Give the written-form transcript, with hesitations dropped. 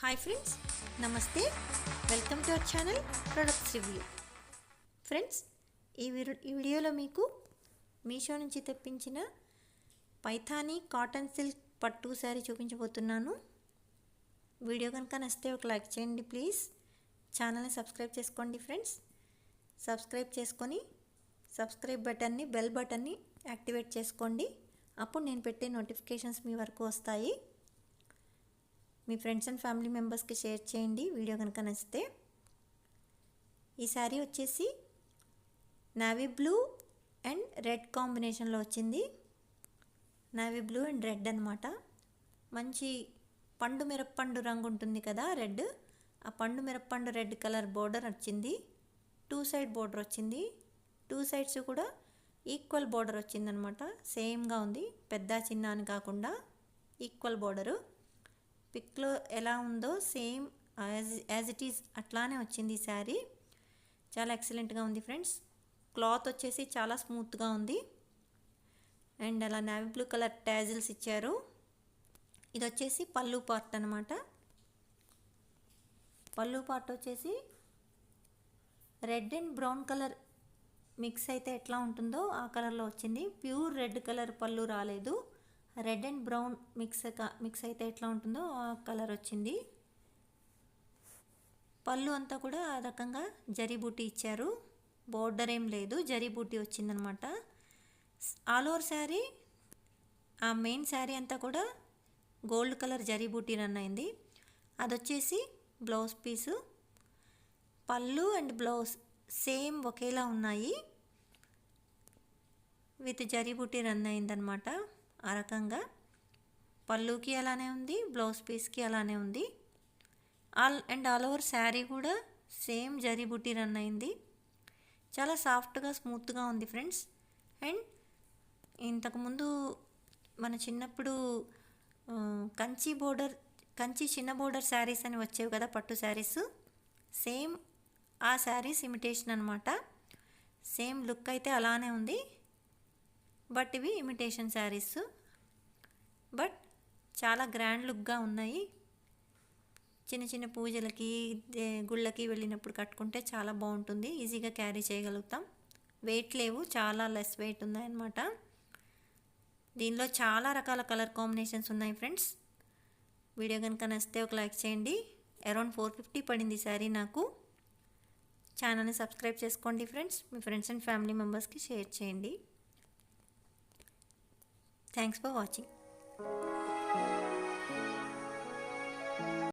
Hi friends, నమస్తే. Welcome to our channel products review. Friends, ఈ వీడియోలో మీకు మీషో నుంచి తెప్పించిన పైథానీ కాటన్ సిల్క్ పట్టు శారీ చూపించబోతున్నాను. వీడియో కనుక నచ్చితే ఒక లైక్ చేయండి ప్లీజ్. ఛానల్ని సబ్స్క్రైబ్ చేసుకోండి ఫ్రెండ్స్. సబ్స్క్రైబ్ చేసుకొని సబ్స్క్రైబ్ బటన్ని, బెల్ బటన్ని యాక్టివేట్ చేసుకోండి. అప్పుడు నేను పెట్టే నోటిఫికేషన్స్ మీ వరకు వస్తాయి. మీ ఫ్రెండ్స్ అండ్ ఫ్యామిలీ మెంబర్స్కి షేర్ చేయండి వీడియో కనుక నచ్చితే. ఈ శారీ వచ్చేసి నావీ బ్లూ అండ్ రెడ్ కాంబినేషన్లో వచ్చింది. నావీ బ్లూ అండ్ రెడ్ అనమాట. మంచి పండు మిరప్పండు రంగు ఉంటుంది కదా, రెడ్. ఆ పండు మిరప్పండు రెడ్ కలర్ బోర్డర్ వచ్చింది. 2 సైడ్ బోర్డర్ వచ్చింది. 2 సైడ్స్ కూడా ఈక్వల్ బోర్డర్ వచ్చిందనమాట. సేమ్గా ఉంది, పెద్ద చిన్న అని కాకుండా ఈక్వల్ బోర్డరు. పిక్లో ఎలా ఉందో సేమ్ యాజ్ ఇట్ ఈజ్ అట్లానే వచ్చింది ఈ శారీ. చాలా ఎక్సలెంట్గా ఉంది ఫ్రెండ్స్. క్లాత్ వచ్చేసి చాలా స్మూత్గా ఉంది. అండ్ అలా నావీ బ్లూ కలర్ ట్యాజిల్స్ ఇచ్చారు. ఇది వచ్చేసి పళ్ళు పార్ట్ అనమాట. పళ్ళు పార్ట్ వచ్చేసి red and brown colour mix అయితే ఎట్లా ఉంటుందో ఆ కలర్లో వచ్చింది. ప్యూర్ రెడ్ కలర్ పళ్ళు రాలేదు. రెడ్ అండ్ బ్రౌన్ మిక్స్ అయితే ఎట్లా ఉంటుందో ఆ కలర్ వచ్చింది. పళ్ళు అంతా కూడా ఆ రకంగా జరీ బూటీ ఇచ్చారు. బోర్డర్ ఏం లేదు, జరీ బూటీ వచ్చిందనమాట. ఆల్ ఓవర్ శారీ, ఆ మెయిన్ శారీ అంతా కూడా గోల్డ్ కలర్ జరీ బూటీ రన్ అయింది. అది వచ్చేసి బ్లౌజ్ పీసు. పళ్ళు అండ్ బ్లౌజ్ సేమ్ ఒకేలా ఉన్నాయి. విత్ జరీ బూటీ రన్ అయిందనమాట. ఆ రకంగా పళ్ళుకి అలానే ఉంది, బ్లౌజ్ పీస్కి అలానే ఉంది. ఆల్ ఓవర్ శారీ కూడా సేమ్ జరీ బుట్టి రన్ అయింది. చాలా సాఫ్ట్గా స్మూత్గా ఉంది ఫ్రెండ్స్. అండ్ ఇంతకుముందు మన చిన్నప్పుడు కంచి చిన్న బోర్డర్ శారీస్ అని వచ్చేవి కదా, పట్టు శారీస్. సేమ్ ఆ శారీస్ ఇమిటేషన్ అనమాట. సేమ్ లుక్ అయితే అలానే ఉంది. బట్ ఇవి ఇమిటేషన్ శారీస్. బట్ చాలా గ్రాండ్ లుక్గా ఉన్నాయి. చిన్న చిన్న పూజలకి, గుళ్ళకి వెళ్ళినప్పుడు కట్టుకుంటే చాలా బాగుంటుంది. ఈజీగా క్యారీ చేయగలుగుతాం. వెయిట్ లేవు, చాలా లెస్ వెయిట్ ఉన్నాయన్నమాట. దీనిలో చాలా రకాల కలర్ కాంబినేషన్స్ ఉన్నాయి ఫ్రెండ్స్. వీడియో కనుక నచ్చితే ఒక లైక్ చేయండి. అరౌండ్ 450 పడింది శారీ నాకు. ఛానల్ని సబ్స్క్రైబ్ చేసుకోండి friends. Me friends and family మెంబర్స్కి షేర్ చేయండి. Thanks for watching.